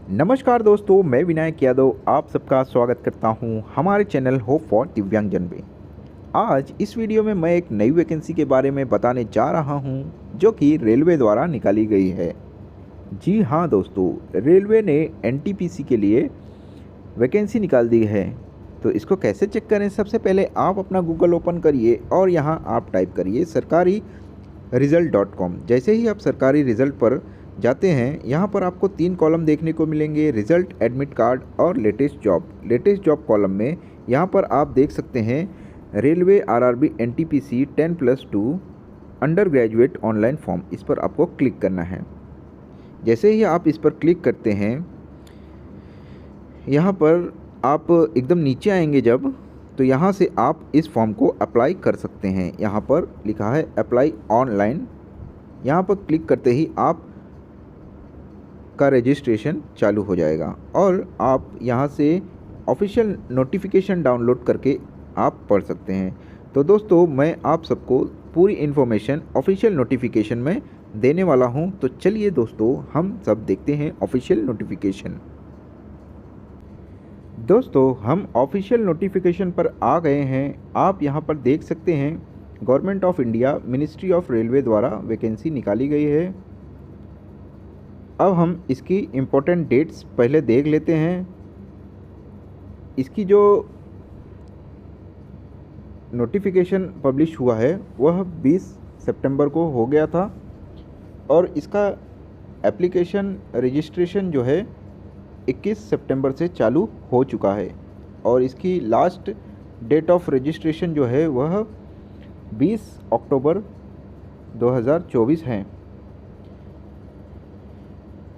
नमस्कार दोस्तों, मैं विनायक यादव आप सबका स्वागत करता हूं हमारे चैनल होप फॉर दिव्यांगजन में। आज इस वीडियो में मैं एक नई वैकेंसी के बारे में बताने जा रहा हूं जो कि रेलवे द्वारा निकाली गई है। जी हाँ दोस्तों, रेलवे ने एनटीपीसी के लिए वैकेंसी निकाल दी है। तो इसको कैसे चेक करें? सबसे पहले आप अपना गूगल ओपन करिए और यहाँ आप टाइप करिए सरकारी रिज़ल्ट.com। जैसे ही आप सरकारी रिज़ल्ट पर जाते हैं, यहाँ पर आपको 3 कॉलम देखने को मिलेंगे, रिज़ल्ट, एडमिट कार्ड और latest job. Latest job column में यहाँ पर आप देख सकते हैं railway RRB NTPC 10+2 under graduate online form. इस पर आपको क्लिक करना है। जैसे ही आप इस पर क्लिक करते हैं, यहाँ पर आप एकदम नीचे आएंगे जब, तो यहाँ से आप इस फॉर्म को अप्लाई कर सकते हैं। यहाँ पर लिखा है अप्लाई ऑनलाइन। यहाँ पर क्लिक करते ही आप का रजिस्ट्रेशन चालू हो जाएगा और आप यहाँ से ऑफिशियल नोटिफिकेशन डाउनलोड करके आप पढ़ सकते हैं। तो दोस्तों, मैं आप सबको पूरी इन्फॉर्मेशन ऑफिशियल नोटिफिकेशन में देने वाला हूँ। तो चलिए दोस्तों, हम सब देखते हैं ऑफिशियल नोटिफिकेशन। दोस्तों, हम ऑफिशियल नोटिफिकेशन पर आ गए हैं। आप यहाँ पर देख सकते हैं government of India ministry of railway द्वारा वैकेंसी निकाली गई है। अब हम इसकी इम्पोर्टेंट डेट्स पहले देख लेते हैं। इसकी जो नोटिफिकेशन पब्लिश हुआ है वह 20 सितंबर को हो गया था और इसका एप्लीकेशन रजिस्ट्रेशन जो है 21 सितंबर से चालू हो चुका है और इसकी लास्ट डेट ऑफ रजिस्ट्रेशन जो है वह 20 अक्टूबर 2024 है।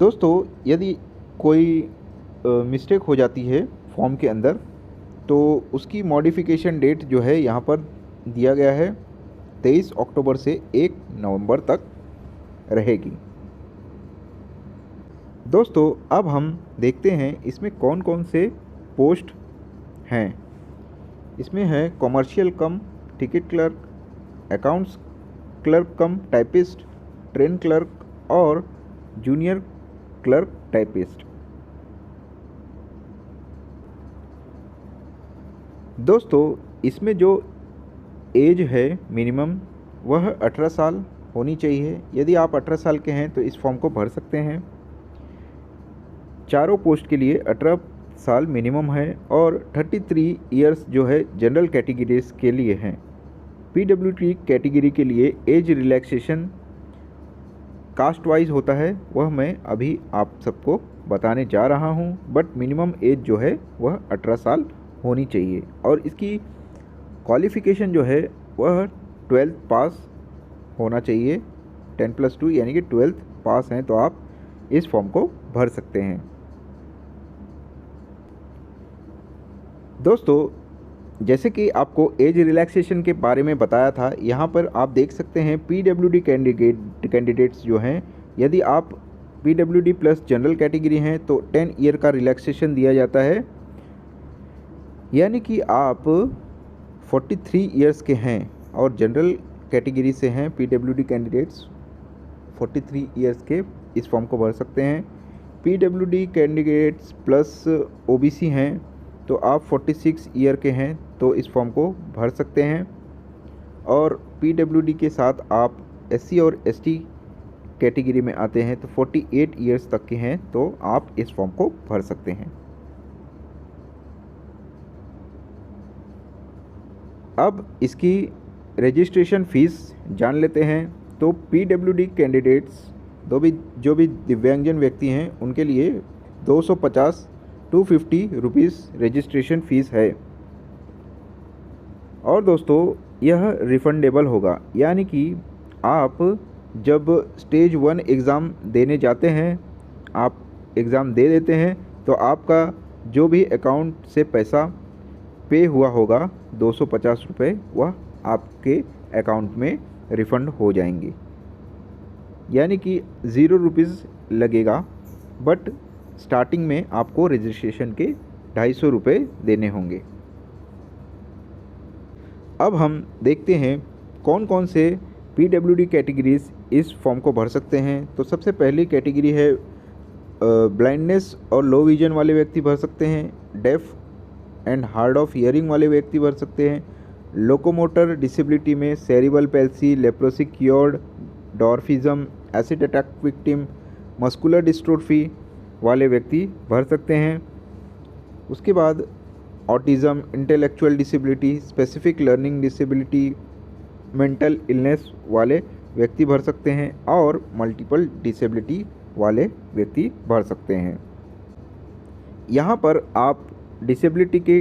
दोस्तों, यदि कोई मिस्टेक हो जाती है फॉर्म के अंदर तो उसकी मॉडिफिकेशन डेट जो है यहाँ पर दिया गया है 23 अक्टूबर से 1 नवंबर तक रहेगी। दोस्तों, अब हम देखते हैं इसमें कौन कौन से पोस्ट हैं। इसमें है कॉमर्शियल कम ticket clerk, accounts clerk cum typist, train clerk और जूनियर क्लर्क टाइपिस्ट। दोस्तों, इसमें जो एज है मिनिमम वह 18 साल होनी चाहिए। यदि आप 18 साल के हैं तो इस फॉर्म को भर सकते हैं। चारों पोस्ट के लिए 18 साल मिनिमम है और 33 इयर्स जो है जनरल कैटेगरीज के लिए हैं। पीडब्ल्यूडी कैटेगरी के लिए एज रिलैक्सेशन कास्ट वाइज होता है, वह मैं अभी आप सबको बताने जा रहा हूं। बट मिनिमम एज जो है वह 18 साल होनी चाहिए और इसकी क्वालिफ़िकेशन जो है वह 12th पास होना चाहिए। 10+2 यानी कि 12th पास हैं तो आप इस फॉर्म को भर सकते हैं। दोस्तों, जैसे कि आपको एज रिलैक्सेशन के बारे में बताया था, यहाँ पर आप देख सकते हैं पीडब्ल्यूडी कैंडिडेट्स जो हैं, यदि आप पीडब्ल्यूडी प्लस जनरल कैटेगरी हैं तो 10 ईयर का रिलैक्सेशन दिया जाता है। यानी कि आप 43 इयर्स के हैं और जनरल कैटेगरी से हैं पीडब्ल्यूडी कैंडिडेट्स 43 इयर्स के इस फॉर्म को भर सकते हैं। पीडब्ल्यूडी कैंडिडेट्स प्लस ओबीसी हैं तो आप 46 ईयर के हैं तो इस फॉर्म को भर सकते हैं और पीडब्ल्यूडी के साथ आप एससी और एसटी कैटेगरी में आते हैं तो 48 ईयर्स तक के हैं तो आप इस फॉर्म को भर सकते हैं। अब इसकी रजिस्ट्रेशन फ़ीस जान लेते हैं। तो पीडब्ल्यूडी कैंडिडेट्स जो भी दिव्यांगजन व्यक्ति हैं उनके लिए 250 250 रुपीज़ रजिस्ट्रेशन फ़ीस है और दोस्तों यह रिफंडेबल होगा। यानी कि आप जब स्टेज 1 एग्ज़ाम देने जाते हैं, आप एग्ज़ाम दे देते हैं तो आपका जो भी अकाउंट से पैसा पे हुआ होगा 250 रुपये, वह आपके अकाउंट में रिफ़ंड हो जाएंगे। यानी कि 0 रुपीज़ लगेगा, बट स्टार्टिंग में आपको रजिस्ट्रेशन के 250 रुपये देने होंगे। अब हम देखते हैं कौन कौन से पीडब्ल्यूडी कैटेगरीज इस फॉर्म को भर सकते हैं। तो सबसे पहली कैटेगरी है ब्लाइंडनेस और लो विजन वाले व्यक्ति भर सकते हैं। Deaf and hard of hearing वाले व्यक्ति भर सकते हैं। लोकोमोटर डिसेबिलिटी में cerebral palsy, leprosy cured, dwarfism, acid attack victim, muscular dystrophy वाले व्यक्ति भर सकते हैं। उसके बाद autism, intellectual disability, specific learning disability, mental illness वाले व्यक्ति भर सकते हैं और मल्टीपल डिसेबिलिटी वाले व्यक्ति भर सकते हैं। यहाँ पर आप डिसेबिलिटी के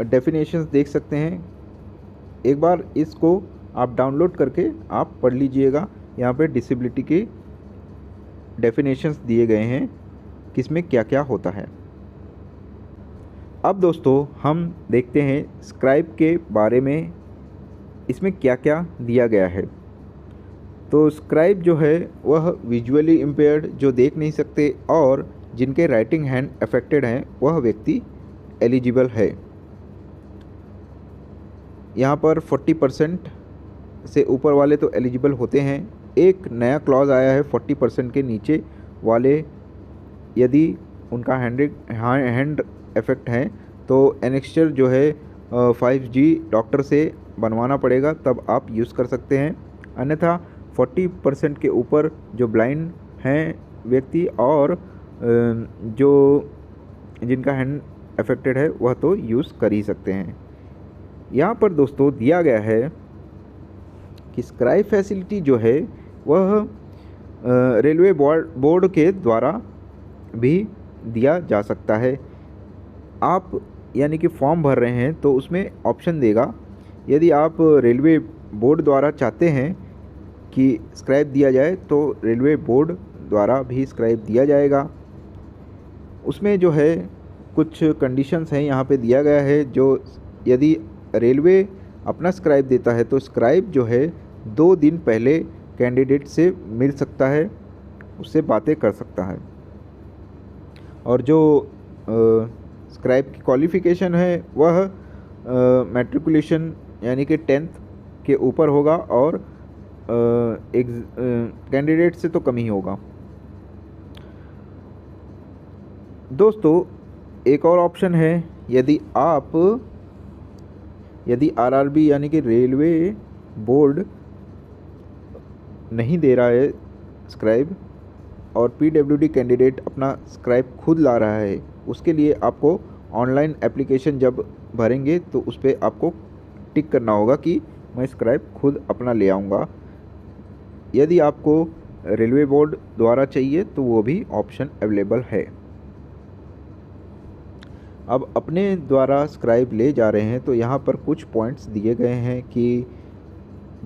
डेफिनेशंस देख सकते हैं। एक बार इसको आप डाउनलोड करके आप पढ़ लीजिएगा। यहाँ पे डिसेबिलिटी के डेफिनेशंस दिए गए हैं, किसमें क्या क्या होता है। अब दोस्तों हम देखते हैं स्क्राइब के बारे में, इसमें क्या क्या दिया गया है। तो स्क्राइब जो है वह विजुअली इम्पेयर्ड, जो देख नहीं सकते और जिनके राइटिंग हैंड अफेक्टेड हैं, वह व्यक्ति एलिजिबल है। यहाँ पर 40% से ऊपर वाले तो एलिजिबल होते हैं। एक नया क्लॉज आया है 40% के नीचे वाले यदि उनका हैंड इफेक्ट है तो एनेक्स्चर जो है 5G डॉक्टर से बनवाना पड़ेगा, तब आप यूज़ कर सकते हैं। अन्यथा 40% के ऊपर जो ब्लाइंड हैं व्यक्ति और जो जिनका हैंड अफेक्टेड है वह तो यूज़ कर ही सकते हैं। यहाँ पर दोस्तों दिया गया है कि स्क्राइब फैसिलिटी जो है वह रेलवे बोर्ड के द्वारा भी दिया जा सकता है। आप यानी कि फॉर्म भर रहे हैं तो उसमें ऑप्शन देगा, यदि आप रेलवे बोर्ड द्वारा चाहते हैं कि स्क्राइब दिया जाए तो रेलवे बोर्ड द्वारा भी स्क्राइब दिया जाएगा। उसमें जो है कुछ कंडीशंस हैं यहाँ पे दिया गया है, जो यदि रेलवे अपना स्क्राइब देता है तो स्क्राइब जो है 2 दिन पहले कैंडिडेट से मिल सकता है, उससे बातें कर सकता है। और जो स्क्राइब की क्वालिफ़िकेशन है वह मैट्रिकुलेशन यानी कि 10th के ऊपर होगा और कैंडिडेट से तो कम ही होगा। दोस्तों एक और ऑप्शन है, यदि आरआरबी यानी कि रेलवे बोर्ड नहीं दे रहा है स्क्राइब और पीडब्ल्यूडी कैंडिडेट अपना स्क्राइब खुद ला रहा है, उसके लिए आपको ऑनलाइन एप्लीकेशन जब भरेंगे तो उस पर आपको टिक करना होगा कि मैं स्क्राइब खुद अपना ले आऊँगा। यदि आपको रेलवे बोर्ड द्वारा चाहिए तो वो भी ऑप्शन अवेलेबल है। अब अपने द्वारा स्क्राइब ले जा रहे हैं तो यहाँ पर कुछ पॉइंट्स दिए गए हैं कि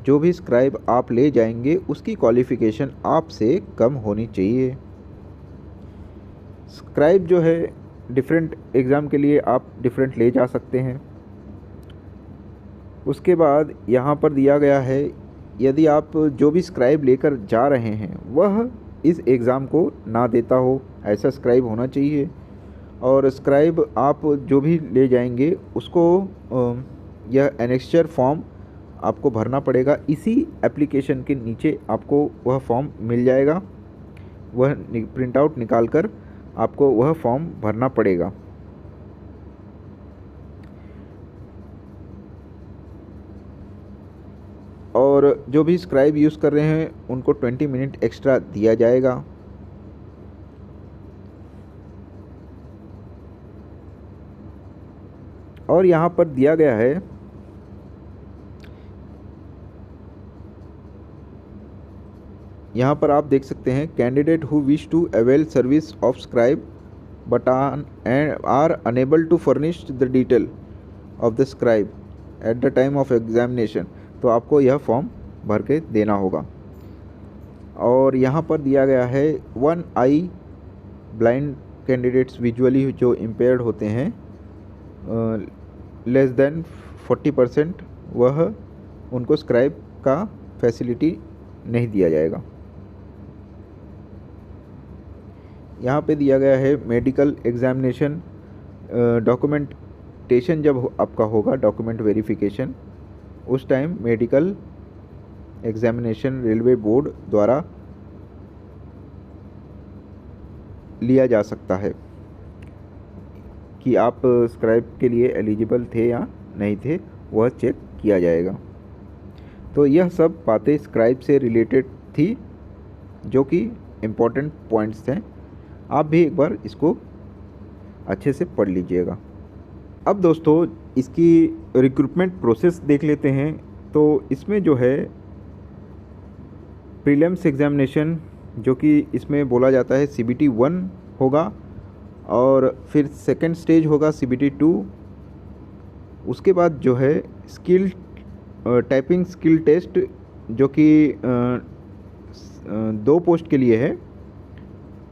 जो भी स्क्राइब आप ले जाएंगे उसकी क्वालिफ़िकेशन आपसे कम होनी चाहिए। स्क्राइब जो है डिफरेंट एग्ज़ाम के लिए आप डिफरेंट ले जा सकते हैं। उसके बाद यहाँ पर दिया गया है, यदि आप जो भी स्क्राइब लेकर जा रहे हैं वह इस एग्ज़ाम को ना देता हो, ऐसा स्क्राइब होना चाहिए। और स्क्राइब आप जो भी ले जाएंगे उसको यह एनेक्स्चर फॉर्म आपको भरना पड़ेगा। इसी एप्लीकेशन के नीचे आपको वह फॉर्म मिल जाएगा, वह प्रिंट आउट निकाल कर आपको वह फॉर्म भरना पड़ेगा। और जो भी स्क्राइब यूज़ कर रहे हैं उनको 20 मिनट एक्स्ट्रा दिया जाएगा। और यहाँ पर दिया गया है यहाँ पर आप देख सकते हैं, candidate who wish to avail service of scribe but are unable to furnish the detail of the scribe at the time of examination, तो आपको यह फॉर्म भर के देना होगा। और यहाँ पर दिया गया है 1 आई ब्लाइंड कैंडिडेट्स विजुअली जो इम्पेयर्ड होते हैं लेस देन 40%, वह उनको स्क्राइब का फैसिलिटी नहीं दिया जाएगा। यहाँ पे दिया गया है मेडिकल एग्जामिनेशन डॉक्यूमेंटेशन जब आपका होगा, डॉक्यूमेंट वेरिफिकेशन, उस time medical examination railway board द्वारा लिया जा सकता है कि आप स्क्राइब के लिए एलिजिबल थे या नहीं थे, वह चेक किया जाएगा। तो यह सब बातें स्क्राइब से रिलेटेड थी, जो कि इम्पोर्टेंट पॉइंट्स हैं। आप भी एक बार इसको अच्छे से पढ़ लीजिएगा। अब दोस्तों इसकी रिक्रूटमेंट प्रोसेस देख लेते हैं। तो इसमें जो है प्रीलिम्स एग्जामिनेशन, जो कि इसमें बोला जाता है CBT 1 होगा, और फिर सेकंड स्टेज होगा CBT 2। उसके बाद जो है स्किल टाइपिंग स्किल टेस्ट, जो कि 2 पोस्ट के लिए है,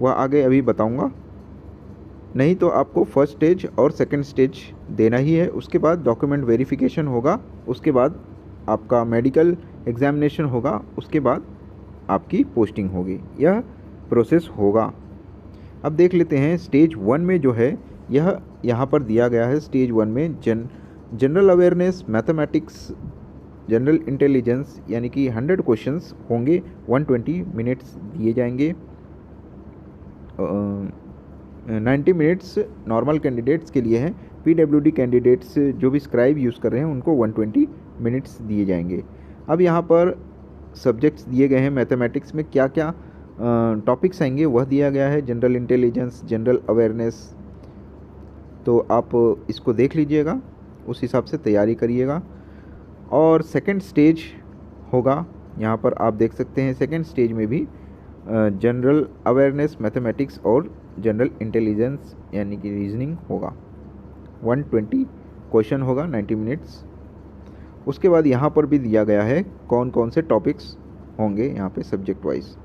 वह आगे अभी बताऊंगा। नहीं तो आपको फर्स्ट स्टेज और सेकंड स्टेज देना ही है। उसके बाद डॉक्यूमेंट वेरिफिकेशन होगा, उसके बाद आपका मेडिकल एग्जामिनेशन होगा, उसके बाद आपकी पोस्टिंग होगी। यह प्रोसेस होगा। अब देख लेते हैं स्टेज 1 में जो है, यह यहाँ पर दिया गया है। स्टेज 1 में general awareness, mathematics, general intelligence, यानी कि 100 क्वेश्चंस होंगे। 120 मिनट्स दिए जाएंगे। 90 मिनट्स नॉर्मल कैंडिडेट्स के लिए हैं। PWD कैंडिडेट्स जो भी स्क्राइब यूज़ कर रहे हैं उनको 120 मिनट्स दिए जाएंगे। अब यहाँ पर सब्जेक्ट्स दिए गए हैं। मैथमेटिक्स में क्या क्या टॉपिक्स आएंगे वह दिया गया है। General intelligence, general awareness. तो आप इसको देख लीजिएगा, उस हिसाब से तैयारी करिएगा। और सेकंड स्टेज होगा, यहाँ पर आप देख सकते हैं सेकंड स्टेज में भी जनरल अवेयरनेस, मैथमेटिक्स और जनरल इंटेलिजेंस यानी कि रीजनिंग होगा। 120 क्वेश्चन होगा, 90 मिनट्स। उसके बाद यहाँ पर भी दिया गया है कौन कौन से टॉपिक्स होंगे यहाँ पे सब्जेक्ट वाइज।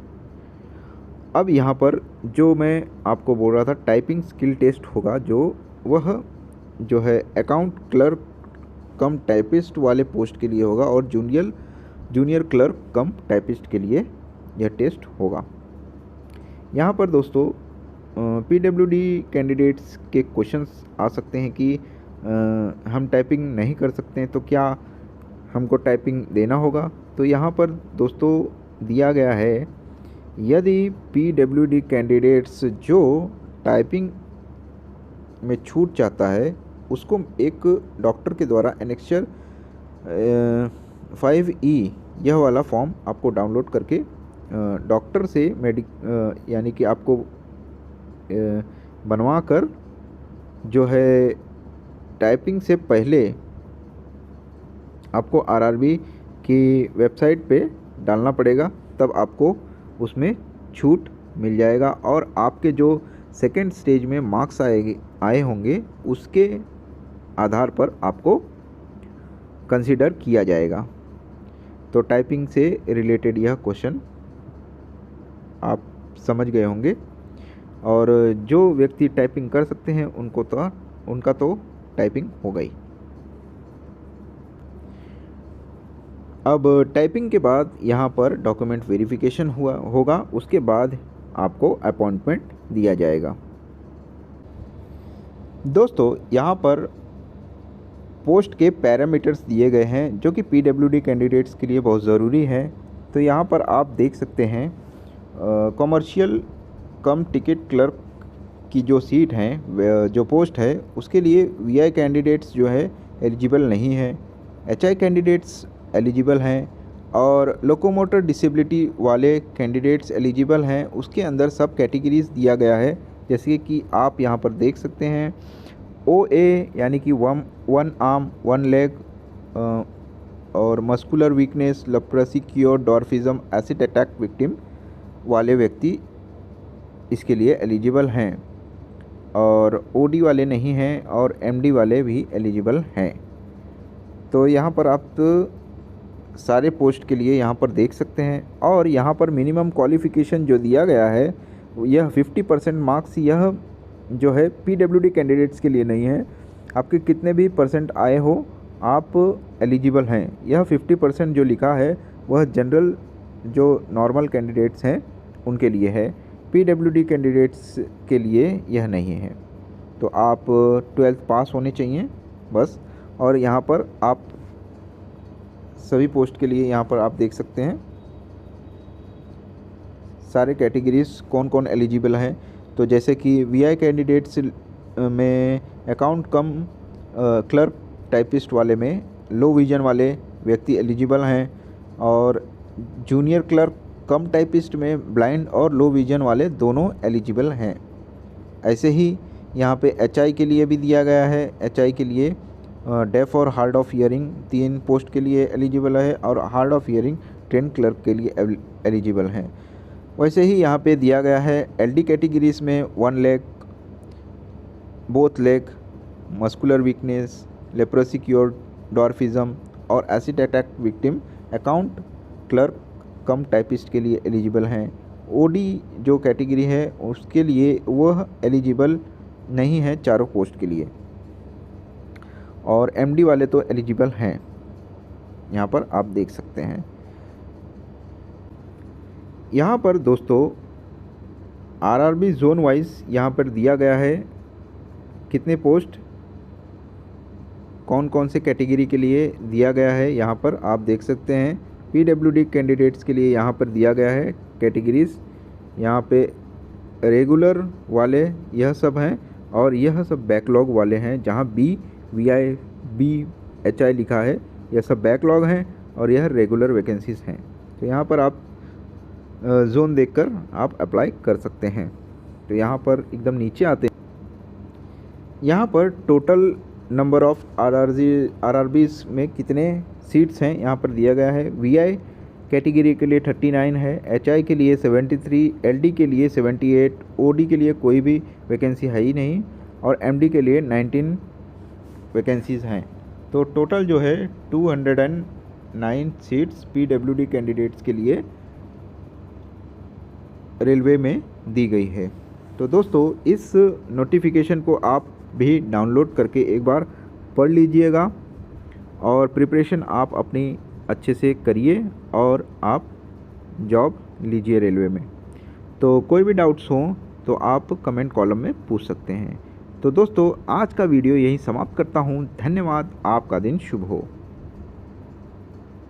अब यहाँ पर जो मैं आपको बोल रहा था टाइपिंग स्किल टेस्ट होगा, वह जो है अकाउंट क्लर्क कम टाइपिस्ट वाले पोस्ट के लिए होगा, और जूनियर क्लर्क कम टाइपिस्ट के लिए यह टेस्ट होगा। यहाँ पर दोस्तों PWD कैंडिडेट्स के क्वेश्चंस आ सकते हैं कि हम टाइपिंग नहीं कर सकते हैं तो क्या हमको टाइपिंग देना होगा। तो यहाँ पर दोस्तों दिया गया है, यदि PWD कैंडिडेट्स जो टाइपिंग में छूट चाहता है उसको एक डॉक्टर के द्वारा एनेक्चर 5E यह वाला फॉर्म आपको डाउनलोड करके डॉक्टर से यानी कि आपको बनवा कर जो है टाइपिंग से पहले आपको RRB की वेबसाइट पे डालना पड़ेगा, तब आपको उसमें छूट मिल जाएगा। और आपके जो सेकंड स्टेज में मार्क्स आए होंगे उसके आधार पर आपको कंसीडर किया जाएगा। तो टाइपिंग से रिलेटेड यह क्वेश्चन आप समझ गए होंगे, और जो व्यक्ति टाइपिंग कर सकते हैं उनका तो टाइपिंग हो गई। अब टाइपिंग के बाद यहाँ पर डॉक्यूमेंट वेरिफिकेशन होगा, उसके बाद आपको अपॉइंटमेंट दिया जाएगा। दोस्तों यहाँ पर पोस्ट के पैरामीटर्स दिए गए हैं जो कि PWD कैंडिडेट्स के लिए बहुत ज़रूरी है। तो यहाँ पर आप देख सकते हैं कॉमर्शियल कम टिकट क्लर्क की जो सीट हैं, जो पोस्ट है, उसके लिए VI कैंडिडेट्स जो है एलिजिबल नहीं है। HI कैंडिडेट्स एलिजिबल हैं, और लोकोमोटर डिसेबिलिटी वाले कैंडिडेट्स एलिजिबल हैं। उसके अंदर सब कैटेगरीज दिया गया है, जैसे कि आप यहाँ पर देख सकते हैं OA यानी कि 1 आर्म 1 लेग, और muscular weakness, leprosy cure, dwarfism, acid attack victim वाले व्यक्ति इसके लिए एलिजिबल हैं, और OD वाले नहीं हैं, और MD वाले भी एलिजिबल हैं। तो यहाँ पर आप सारे पोस्ट के लिए यहाँ पर देख सकते हैं। और यहाँ पर मिनिमम क्वालिफ़िकेशन जो दिया गया है यह 50% मार्क्स यह जो है PWD कैंडिडेट्स के लिए नहीं है। आपके कितने भी परसेंट आए हो आप एलिजिबल हैं। यह 50% जो लिखा है वह जनरल जो नॉर्मल कैंडिडेट्स हैं उनके लिए है, PWD कैंडिडेट्स के लिए यह नहीं है। तो आप 12th पास होने चाहिए बस। और यहाँ पर आप सभी पोस्ट के लिए यहाँ पर आप देख सकते हैं सारे कैटेगरीज कौन कौन एलिजिबल हैं। तो जैसे कि वीआई कैंडिडेट्स में अकाउंट कम क्लर्क टाइपिस्ट वाले में लो विजन वाले व्यक्ति एलिजिबल हैं, और जूनियर क्लर्क कम टाइपिस्ट में ब्लाइंड और लो विजन वाले दोनों एलिजिबल हैं। ऐसे ही यहाँ पे एचआई के लिए भी दिया गया है। एचआई के लिए डेफ और हार्ड ऑफ हियरिंग 3 पोस्ट के लिए एलिजिबल है, और हार्ड ऑफ हियरिंग 10 क्लर्क के लिए एलिजिबल हैं। वैसे ही यहाँ पे दिया गया है एलडी कैटेगरीज में 1 leg, both leg, muscular weakness, leprosy cured, dwarfism और acid attack victim account clerk cum typist के लिए एलिजिबल हैं। ओडी जो कैटेगरी है उसके लिए वह एलिजिबल नहीं है चारों पोस्ट के लिए, और एमडी वाले तो एलिजिबल हैं। यहाँ पर आप देख सकते हैं। यहाँ पर दोस्तों आरआरबी जोन वाइज यहाँ पर दिया गया है कितने पोस्ट कौन कौन से कैटेगरी के लिए दिया गया है। यहाँ पर आप देख सकते हैं पीडब्ल्यूडी कैंडिडेट्स के लिए यहाँ पर दिया गया है कैटेगरीज। यहाँ पे रेगुलर वाले यह सब हैं, और यह सब बैकलॉग वाले हैं। जहाँ बी वीआई बी एचआई लिखा है यह सब बैकलॉग हैं, और यह रेगुलर वैकेंसीज हैं। तो यहाँ पर आप जोन देखकर आप अप्लाई कर सकते हैं। तो यहाँ पर एकदम नीचे आते हैं, यहाँ पर टोटल नंबर ऑफ आरआरबीज में कितने सीट्स हैं यहाँ पर दिया गया है। वीआई कैटेगरी के लिए 39 है, एचआई के लिए 73, एलडी के लिए 78, ओडी के लिए कोई भी वैकेंसी है ही नहीं, और एमडी के लिए 19 वैकेंसीज़ हैं। तो टोटल जो है 209 सीट्स पीडब्ल्यूडी कैंडिडेट्स के लिए रेलवे में दी गई है। तो दोस्तों इस नोटिफिकेशन को आप भी डाउनलोड करके एक बार पढ़ लीजिएगा, और प्रिपरेशन आप अपनी अच्छे से करिए, और आप जॉब लीजिए रेलवे में। तो कोई भी डाउट्स हों तो आप कमेंट कॉलम में पूछ सकते हैं। तो दोस्तों आज का वीडियो यहीं समाप्त करता हूँ। धन्यवाद। आपका दिन शुभ हो।